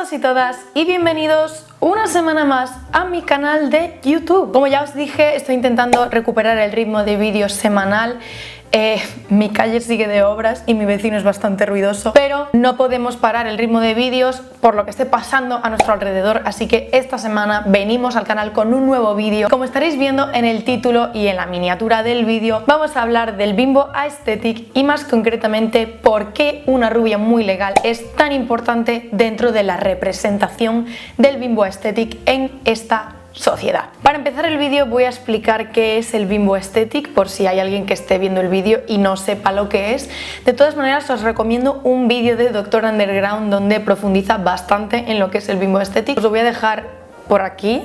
todos y todas y bienvenidos una semana más a mi canal de YouTube. Como ya os dije, estoy intentando recuperar el ritmo de vídeos semanal. Mi calle sigue de obras y mi vecino es bastante ruidoso, pero no podemos parar el ritmo de vídeos por lo que esté pasando a nuestro alrededor, así que esta semana venimos al canal con un nuevo vídeo. Como estaréis viendo en el título y en la miniatura del vídeo, vamos a hablar del bimbo aesthetic y más concretamente por qué una rubia muy legal es tan importante dentro de la representación del bimbo aesthetic en esta sociedad. Para empezar el vídeo voy a explicar qué es el bimbo aesthetic por si hay alguien que esté viendo el vídeo y no sepa lo que es. De todas maneras os recomiendo un vídeo de Dr. Underground donde profundiza bastante en lo que es el bimbo aesthetic. Os lo voy a dejar por aquí.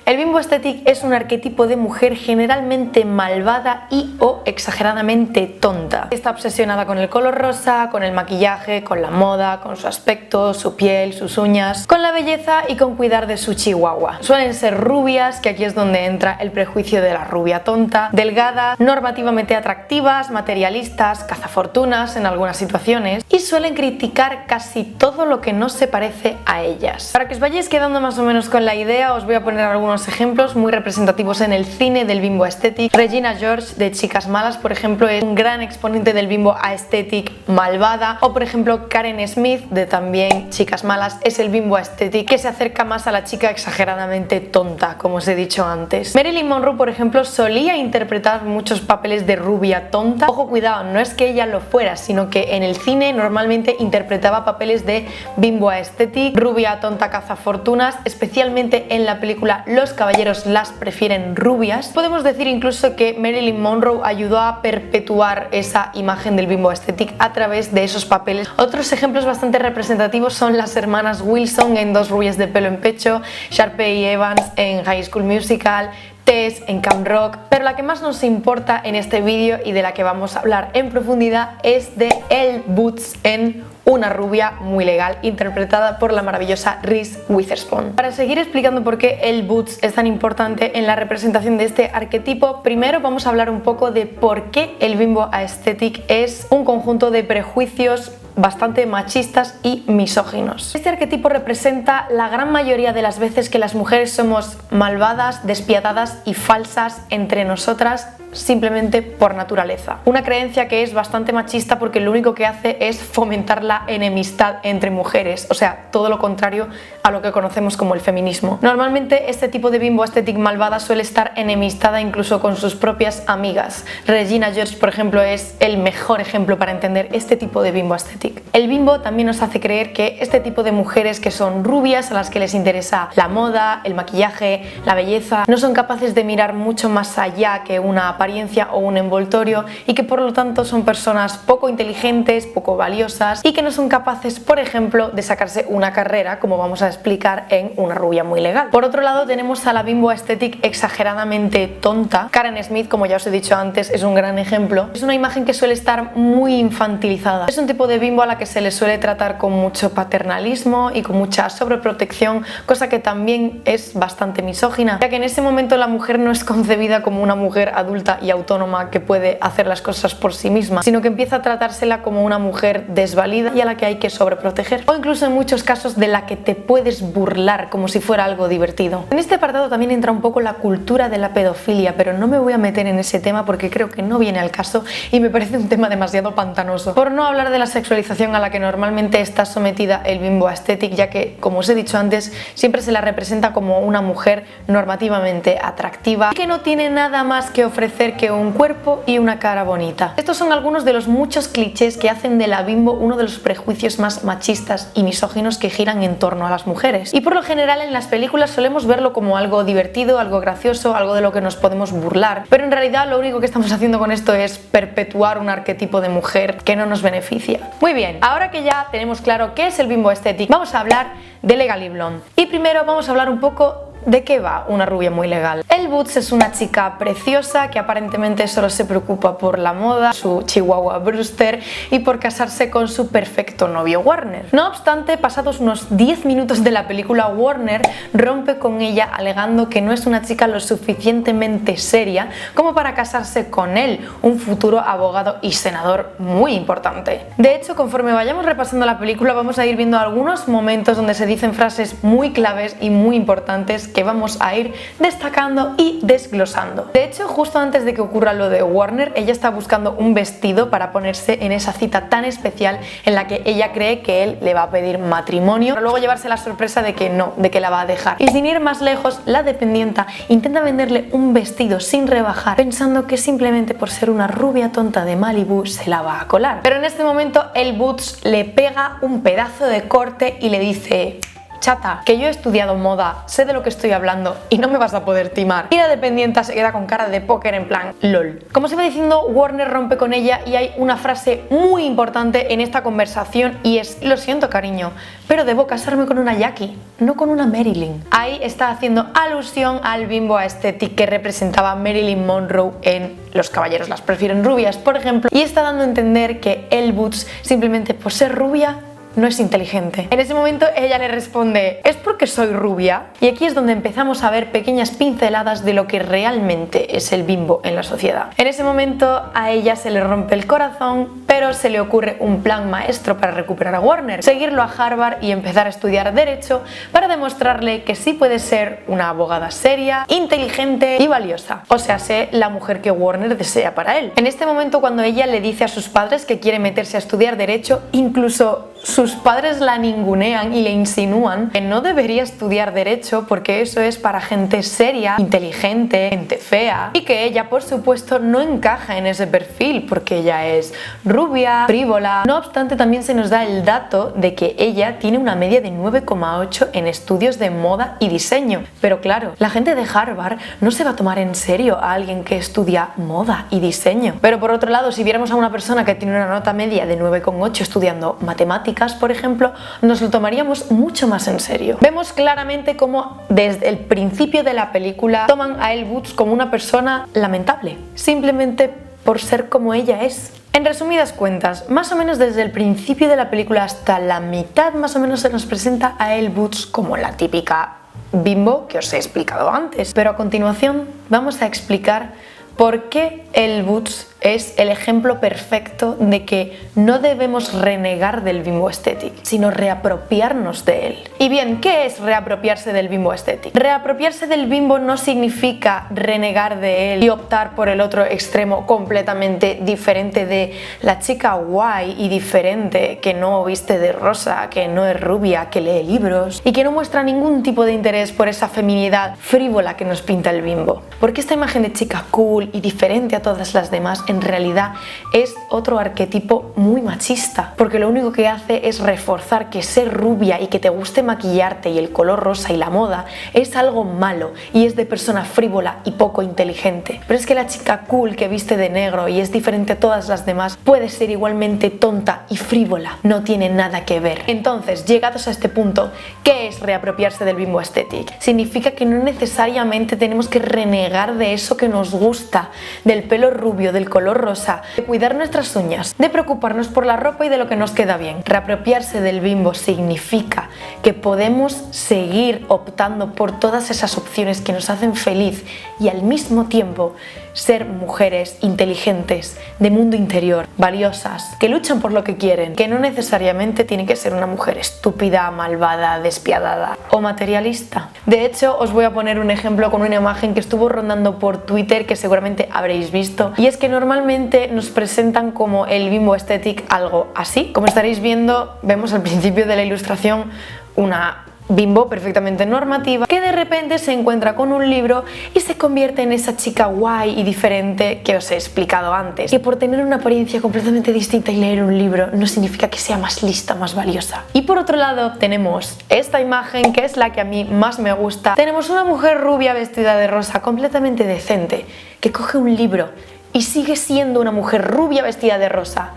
El bimbo aesthetic es un arquetipo de mujer generalmente malvada y o exageradamente tonta. Está obsesionada con el color rosa, con el maquillaje, con la moda, con su aspecto, su piel, sus uñas, con la belleza y con cuidar de su chihuahua. Suelen ser rubias, que aquí es donde entra el prejuicio de la rubia tonta, delgadas, normativamente atractivas, materialistas, cazafortunas en algunas situaciones y suelen criticar casi todo lo que no se parece a ellas. Para que os vayáis quedando más o menos con la idea, os voy a poner algunos ejemplos muy representativos en el cine del bimbo aesthetic. Regina George de Chicas Malas, por ejemplo, es un gran exponente del bimbo aesthetic malvada, o por ejemplo Karen Smith de también Chicas Malas es el bimbo aesthetic que se acerca más a la chica exageradamente tonta, como os he dicho antes. Marilyn Monroe, por ejemplo, solía interpretar muchos papeles de rubia tonta. Ojo, cuidado, no es que ella lo fuera, sino que en el cine normalmente interpretaba papeles de bimbo aesthetic, rubia tonta cazafortunas, especialmente en la película Los caballeros las prefieren rubias. Podemos decir incluso que Marilyn Monroe ayudó a perpetuar esa imagen del bimbo aesthetic a través de esos papeles. Otros ejemplos bastante representativos son las hermanas Wilson en Dos rubias de pelo en pecho, Sharpay y Evans en High School Musical, Tess en Camp Rock, pero la que más nos importa en este vídeo y de la que vamos a hablar en profundidad es de Elle Woods en Una rubia muy legal, interpretada por la maravillosa Reese Witherspoon. Para seguir explicando por qué Elle Woods es tan importante en la representación de este arquetipo, primero vamos a hablar un poco de por qué el bimbo aesthetic es un conjunto de prejuicios bastante machistas y misóginos. Este arquetipo representa la gran mayoría de las veces que las mujeres somos malvadas, despiadadas y falsas entre nosotras simplemente por naturaleza. Una creencia que es bastante machista porque lo único que hace es fomentar la enemistad entre mujeres, o sea, todo lo contrario a lo que conocemos como el feminismo. Normalmente este tipo de bimbo aesthetic malvada suele estar enemistada incluso con sus propias amigas. Regina George, por ejemplo, es el mejor ejemplo para entender este tipo de bimbo aesthetic. El bimbo también nos hace creer que este tipo de mujeres que son rubias, a las que les interesa la moda, el maquillaje, la belleza, no son capaces de mirar mucho más allá que una apariencia o un envoltorio y que por lo tanto son personas poco inteligentes, poco valiosas y que no son capaces, por ejemplo, de sacarse una carrera, como vamos a explicar en Una rubia muy legal. Por otro lado tenemos a la bimbo aesthetic exageradamente tonta. Karen Smith, como ya os he dicho antes, es un gran ejemplo. Es una imagen que suele estar muy infantilizada. Es un tipo de bimbo a la que se le suele tratar con mucho paternalismo y con mucha sobreprotección, cosa que también es bastante misógina, ya que en ese momento la mujer no es concebida como una mujer adulta y autónoma que puede hacer las cosas por sí misma, sino que empieza a tratársela como una mujer desvalida y a la que hay que sobreproteger, o incluso en muchos casos de la que te puedes burlar como si fuera algo divertido. En este apartado también entra un poco la cultura de la pedofilia, pero no me voy a meter en ese tema porque creo que no viene al caso y me parece un tema demasiado pantanoso. Por no hablar de la sexualización a la que normalmente está sometida el bimbo aesthetic, ya que, como os he dicho antes, siempre se la representa como una mujer normativamente atractiva y que no tiene nada más que ofrecer que un cuerpo y una cara bonita. Estos son algunos de los muchos clichés que hacen de la bimbo uno de los prejuicios más machistas y misóginos que giran en torno a las mujeres. Y por lo general en las películas solemos verlo como algo divertido, algo gracioso, algo de lo que nos podemos burlar, pero en realidad lo único que estamos haciendo con esto es perpetuar un arquetipo de mujer que no nos beneficia. Muy bien, ahora que ya tenemos claro qué es el bimbo aesthetic, vamos a hablar de Legally Blonde. Y primero vamos a hablar un poco ¿de qué va una rubia muy legal? Elle Woods es una chica preciosa que aparentemente solo se preocupa por la moda, su chihuahua Brewster y por casarse con su perfecto novio Warner. No obstante, pasados unos 10 minutos de la película, Warner rompe con ella alegando que no es una chica lo suficientemente seria como para casarse con él, un futuro abogado y senador muy importante. De hecho, conforme vayamos repasando la película vamos a ir viendo algunos momentos donde se dicen frases muy claves y muy importantes que vamos a ir destacando y desglosando. De hecho, justo antes de que ocurra lo de Warner, ella está buscando un vestido para ponerse en esa cita tan especial en la que ella cree que él le va a pedir matrimonio, pero luego llevarse la sorpresa de que no, de que la va a dejar. Y sin ir más lejos, la dependienta intenta venderle un vestido sin rebajar, pensando que simplemente por ser una rubia tonta de Malibu se la va a colar. Pero en este momento Elle Woods le pega un pedazo de corte y le dice: chata, que yo he estudiado moda, sé de lo que estoy hablando y no me vas a poder timar. Y la dependienta se queda con cara de póker en plan LOL. Como se va diciendo, Warner rompe con ella y hay una frase muy importante en esta conversación y es: lo siento cariño, pero debo casarme con una Jackie, no con una Marilyn. Ahí está haciendo alusión al bimbo aesthetic que representaba Marilyn Monroe en Los caballeros las prefieren rubias, por ejemplo, y está dando a entender que Elle Woods, simplemente por ser rubia, no es inteligente. En ese momento ella le responde: ¿es porque soy rubia? Y aquí es donde empezamos a ver pequeñas pinceladas de lo que realmente es el bimbo en la sociedad. En ese momento a ella se le rompe el corazón, pero se le ocurre un plan maestro para recuperar a Warner: seguirlo a Harvard y empezar a estudiar Derecho para demostrarle que sí puede ser una abogada seria, inteligente y valiosa. O sea, sé la mujer que Warner desea para él. En este momento, cuando ella le dice a sus padres que quiere meterse a estudiar Derecho, incluso sus padres la ningunean y le insinúan que no debería estudiar Derecho porque eso es para gente seria, inteligente, gente fea, y que ella, por supuesto, no encaja en ese perfil porque ella es rubia, frívola. No obstante, también se nos da el dato de que ella tiene una media de 9,8 en estudios de moda y diseño. Pero claro, la gente de Harvard no se va a tomar en serio a alguien que estudia moda y diseño. Pero por otro lado, si viéramos a una persona que tiene una nota media de 9,8 estudiando matemáticas, por ejemplo, nos lo tomaríamos mucho más en serio. Vemos claramente cómo desde el principio de la película toman a Elle Woods como una persona lamentable, simplemente por ser como ella es. En resumidas cuentas, más o menos desde el principio de la película hasta la mitad más o menos se nos presenta a Elle Woods como la típica bimbo que os he explicado antes. Pero a continuación vamos a explicar por qué Elle Woods es el ejemplo perfecto de que no debemos renegar del bimbo aesthetic, sino reapropiarnos de él. Y bien, ¿qué es reapropiarse del bimbo aesthetic? Reapropiarse del bimbo no significa renegar de él y optar por el otro extremo completamente diferente de la chica guay y diferente que no viste de rosa, que no es rubia, que lee libros y que no muestra ningún tipo de interés por esa feminidad frívola que nos pinta el bimbo. Porque esta imagen de chica cool y diferente a todas las demás en realidad es otro arquetipo muy machista, porque lo único que hace es reforzar que ser rubia y que te guste maquillarte y el color rosa y la moda es algo malo y es de persona frívola y poco inteligente. Pero es que la chica cool que viste de negro y es diferente a todas las demás puede ser igualmente tonta y frívola, no tiene nada que ver. Entonces, llegados a este punto, ¿qué es reapropiarse del bimbo aesthetic? Significa que no necesariamente tenemos que renegar de eso que nos gusta, del pelo rubio, del color rosa, de cuidar nuestras uñas, de preocuparnos por la ropa y de lo que nos queda bien. Reapropiarse del bimbo significa que podemos seguir optando por todas esas opciones que nos hacen feliz y al mismo tiempo ser mujeres inteligentes, de mundo interior, valiosas, que luchan por lo que quieren, que no necesariamente tiene que ser una mujer estúpida, malvada, despiadada o materialista. De hecho, os voy a poner un ejemplo con una imagen que estuvo rondando por Twitter que seguramente habréis visto, y es que normalmente nos presentan como el bimbo aesthetic algo así. Como estaréis viendo, vemos al principio de la ilustración una bimbo perfectamente normativa que de repente se encuentra con un libro y se convierte en esa chica guay y diferente que os he explicado antes. Que por tener una apariencia completamente distinta y leer un libro no significa que sea más lista, más valiosa. Y por otro lado tenemos esta imagen que es la que a mí más me gusta. Tenemos una mujer rubia vestida de rosa completamente decente que coge un libro y sigue siendo una mujer rubia vestida de rosa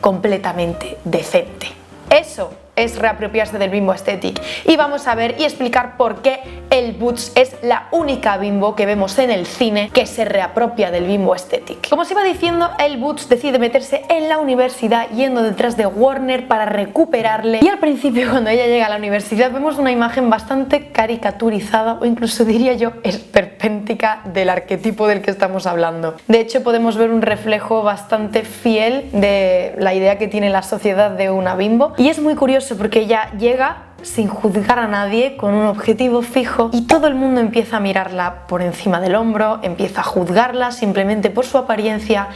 completamente decente. Eso es reapropiarse del bimbo aesthetic y vamos a ver y explicar por qué Elle Woods es la única bimbo que vemos en el cine que se reapropia del bimbo aesthetic. Como os iba diciendo, Elle Woods decide meterse en la universidad yendo detrás de Warner para recuperarle, y al principio cuando ella llega a la universidad vemos una imagen bastante caricaturizada o incluso diría yo esperpéntica del arquetipo del que estamos hablando. De hecho podemos ver un reflejo bastante fiel de la idea que tiene la sociedad de una bimbo, y es muy curioso porque ella llega sin juzgar a nadie, con un objetivo fijo, y todo el mundo empieza a mirarla por encima del hombro, empieza a juzgarla simplemente por su apariencia,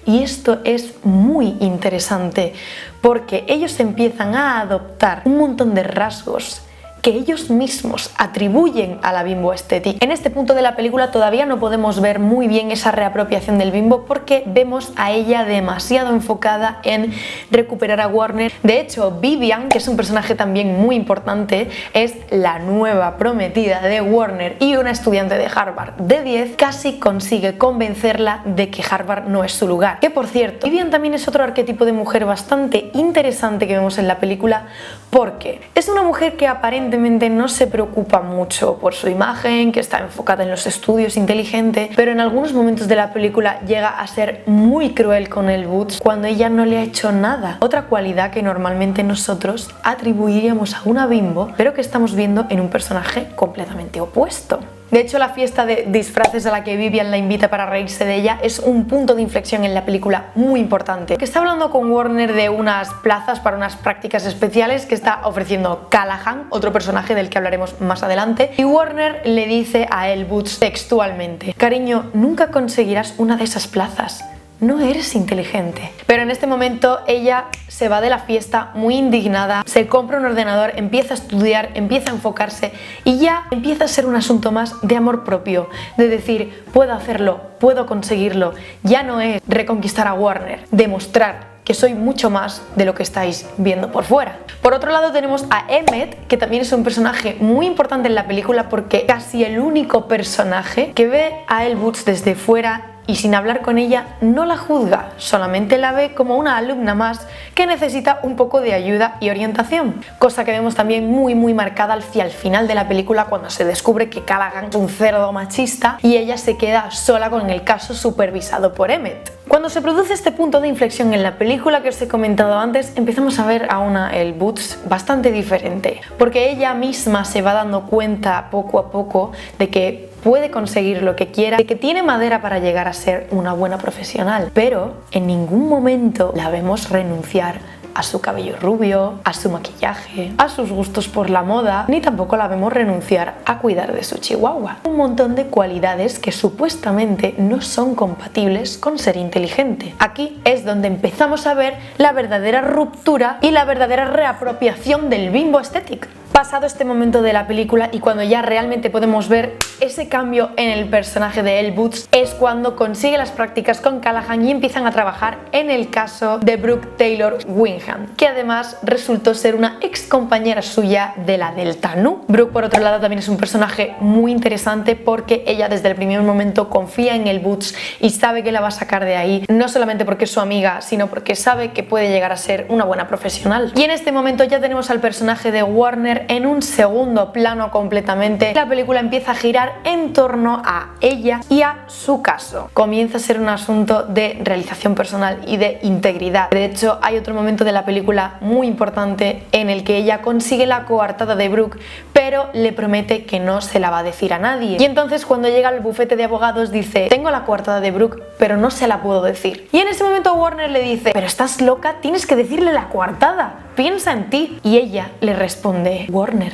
y esto es muy interesante porque ellos empiezan a adoptar un montón de rasgos que ellos mismos atribuyen a la bimbo aesthetic. En este punto de la película todavía no podemos ver muy bien esa reapropiación del bimbo porque vemos a ella demasiado enfocada en recuperar a Warner. De hecho, Vivian, que es un personaje también muy importante, es la nueva prometida de Warner y una estudiante de Harvard de 10, casi consigue convencerla de que Harvard no es su lugar. Que por cierto, Vivian también es otro arquetipo de mujer bastante interesante que vemos en la película porque es una mujer que aparentemente no se preocupa mucho por su imagen, que está enfocada en los estudios, inteligente, pero en algunos momentos de la película llega a ser muy cruel con Elle Woods cuando ella no le ha hecho nada. Otra cualidad que normalmente nosotros atribuiríamos a una bimbo, pero que estamos viendo en un personaje completamente opuesto. De hecho, la fiesta de disfraces a la que Vivian la invita para reírse de ella es un punto de inflexión en la película muy importante. Que está hablando con Warner de unas plazas para unas prácticas especiales que está ofreciendo Callahan, otro personaje del que hablaremos más adelante, y Warner le dice a Elle Woods textualmente: cariño, nunca conseguirás una de esas plazas. No eres inteligente. Pero en este momento ella se va de la fiesta muy indignada, se compra un ordenador, empieza a estudiar, empieza a enfocarse y ya empieza a ser un asunto más de amor propio, de decir, puedo hacerlo, puedo conseguirlo. Ya no es reconquistar a Warner, demostrar que soy mucho más de lo que estáis viendo por fuera. Por otro lado tenemos a Emmett, que también es un personaje muy importante en la película porque casi el único personaje que ve a Elle Woods desde fuera y sin hablar con ella no la juzga, solamente la ve como una alumna más que necesita un poco de ayuda y orientación, cosa que vemos también muy marcada hacia el final de la película cuando se descubre que Callahan es un cerdo machista y ella se queda sola con el caso supervisado por Emmett. Cuando se produce este punto de inflexión en la película que os he comentado antes, empezamos a ver a una Elle Woods bastante diferente, porque ella misma se va dando cuenta poco a poco de que puede conseguir lo que quiera, de que tiene madera para llegar a ser una buena profesional, pero en ningún momento la vemos renunciar a su cabello rubio, a su maquillaje, a sus gustos por la moda, ni tampoco la vemos renunciar a cuidar de su chihuahua. Un montón de cualidades que supuestamente no son compatibles con ser inteligente. Aquí es donde empezamos a ver la verdadera ruptura y la verdadera reapropiación del bimbo aesthetic. Pasado este momento de la película y cuando ya realmente podemos ver ese cambio en el personaje de Elle Woods, es cuando consigue las prácticas con Callahan y empiezan a trabajar en el caso de Brooke Taylor Wingham, que además resultó ser una ex compañera suya de la Delta Nu. Brooke, por otro lado, también es un personaje muy interesante porque ella desde el primer momento confía en Elle Woods y sabe que la va a sacar de ahí, no solamente porque es su amiga, sino porque sabe que puede llegar a ser una buena profesional. Y en este momento ya tenemos al personaje de Warner en un segundo plano completamente. La película empieza a girar en torno a ella y a su caso. Comienza a ser un asunto de realización personal y de integridad. De hecho, hay otro momento de la película muy importante en el que ella consigue la coartada de Brooke, pero le promete que no se la va a decir a nadie. Y entonces cuando llega al bufete de abogados dice: tengo la coartada de Brooke, pero no se la puedo decir. Y en ese momento Warner le dice: pero estás loca, tienes que decirle la coartada, piensa en ti. Y ella le responde: Warner,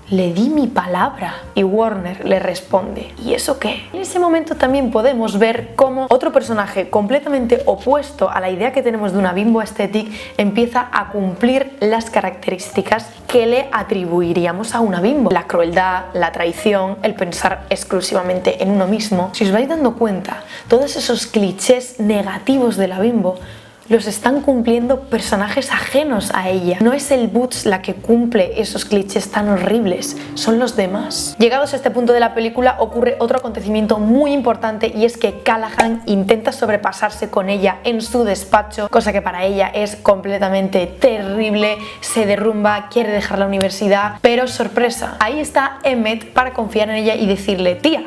le di mi palabra. Y Warner le responde: ¿y eso qué? En ese momento también podemos ver cómo otro personaje completamente opuesto a la idea que tenemos de una bimbo aesthetic empieza a cumplir las características que le atribuiríamos a una bimbo: la crueldad, la traición, el pensar exclusivamente en uno mismo. Si os vais dando cuenta, todos esos clichés negativos de la bimbo los están cumpliendo personajes ajenos a ella. No es el Boots la que cumple esos clichés tan horribles, son los demás. Llegados a este punto de la película ocurre otro acontecimiento muy importante, y es que Callahan intenta sobrepasarse con ella en su despacho, cosa que para ella es completamente terrible. Se derrumba, quiere dejar la universidad, pero sorpresa, ahí está Emmett para confiar en ella y decirle: tía,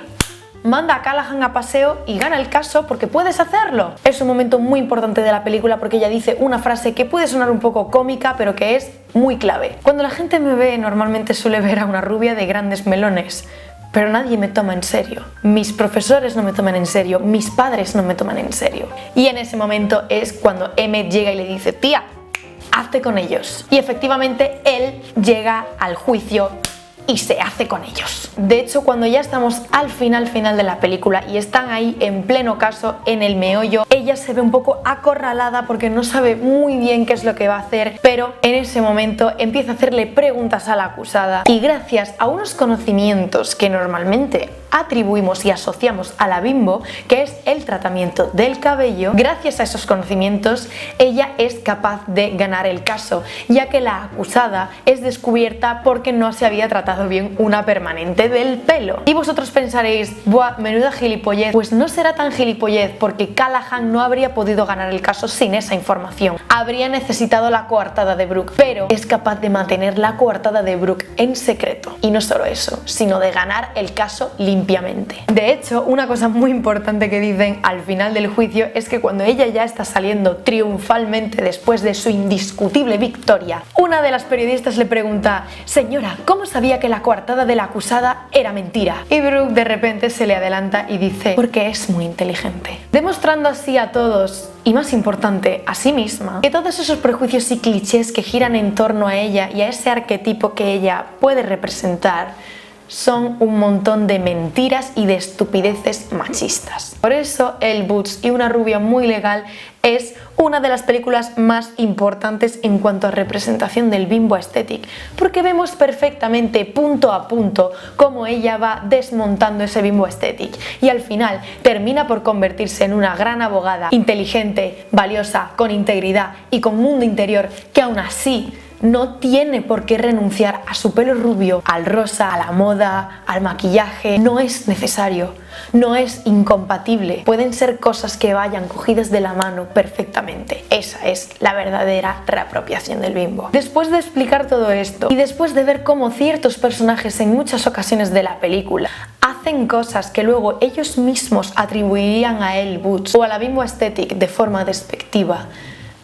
manda a Callahan a paseo y gana el caso porque puedes hacerlo. Es un momento muy importante de la película porque ella dice una frase que puede sonar un poco cómica, pero que es muy clave. Cuando la gente me ve, normalmente suele ver a una rubia de grandes melones, pero nadie me toma en serio. Mis profesores no me toman en serio, mis padres no me toman en serio. Y en ese momento es cuando Emmett llega y le dice: tía, hazte con ellos. Y efectivamente él llega al juicio y se hace con ellos. De hecho, cuando ya estamos al final de la película y están ahí en pleno caso, en el meollo, ella se ve un poco acorralada porque no sabe muy bien qué es lo que va a hacer, pero en ese momento empieza a hacerle preguntas a la acusada, y gracias a unos conocimientos que normalmente atribuimos y asociamos a la bimbo, que es el tratamiento del cabello, gracias a esos conocimientos ella es capaz de ganar el caso, ya que la acusada es descubierta porque no se había tratado bien una permanente del pelo. Y vosotros pensaréis: buah, menuda gilipollez. Pues no será tan gilipollez, porque Callahan no habría podido ganar el caso sin esa información. Habría necesitado la coartada de Brooke, pero es capaz de mantener la coartada de Brooke en secreto. Y no solo eso, sino de ganar el caso limpiamente. De hecho, una cosa muy importante que dicen al final del juicio es que cuando ella ya está saliendo triunfalmente después de su indiscutible victoria, una de las periodistas le pregunta: señora, ¿cómo sabía que la coartada de la acusada era mentira? Y Brooke de repente se le adelanta y dice: porque es muy inteligente. Demostrando así a todos, y más importante, a sí misma, que todos esos prejuicios y clichés que giran en torno a ella y a ese arquetipo que ella puede representar son un montón de mentiras y de estupideces machistas. Por eso El Boots y una rubia muy legal es una de las películas más importantes en cuanto a representación del bimbo aesthetic, porque vemos perfectamente punto a punto cómo ella va desmontando ese bimbo aesthetic y al final termina por convertirse en una gran abogada, inteligente, valiosa, con integridad y con mundo interior, que aún así no tiene por qué renunciar a su pelo rubio, al rosa, a la moda, al maquillaje. No es necesario, no es incompatible. Pueden ser cosas que vayan cogidas de la mano perfectamente. Esa es la verdadera reapropiación del bimbo. Después de explicar todo esto y después de ver cómo ciertos personajes en muchas ocasiones de la película hacen cosas que luego ellos mismos atribuirían a Elle Boots o a la bimbo aesthetic de forma despectiva,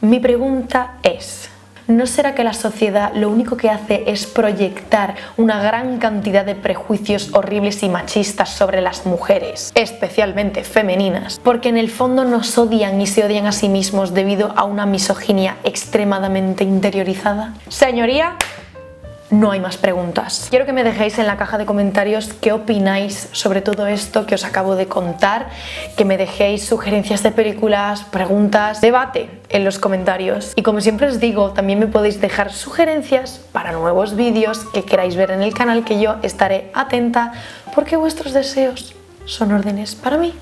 mi pregunta es: ¿no será que la sociedad lo único que hace es proyectar una gran cantidad de prejuicios horribles y machistas sobre las mujeres, especialmente femeninas, porque en el fondo nos odian y se odian a sí mismos debido a una misoginia extremadamente interiorizada? Señoría, no hay más preguntas. Quiero que me dejéis en la caja de comentarios qué opináis sobre todo esto que os acabo de contar, que me dejéis sugerencias de películas, preguntas, debate en los comentarios. Y como siempre os digo, también me podéis dejar sugerencias para nuevos vídeos que queráis ver en el canal, que yo estaré atenta porque vuestros deseos son órdenes para mí.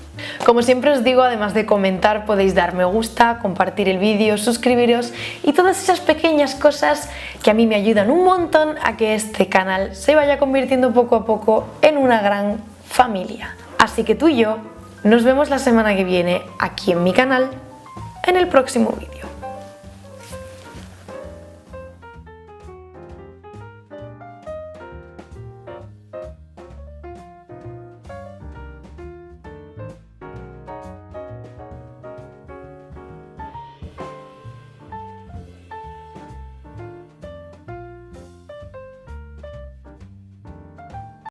Como siempre os digo, además de comentar, podéis dar me gusta, compartir el vídeo, suscribiros y todas esas pequeñas cosas que a mí me ayudan un montón a que este canal se vaya convirtiendo poco a poco en una gran familia. Así que tú y yo nos vemos la semana que viene aquí en mi canal en el próximo vídeo.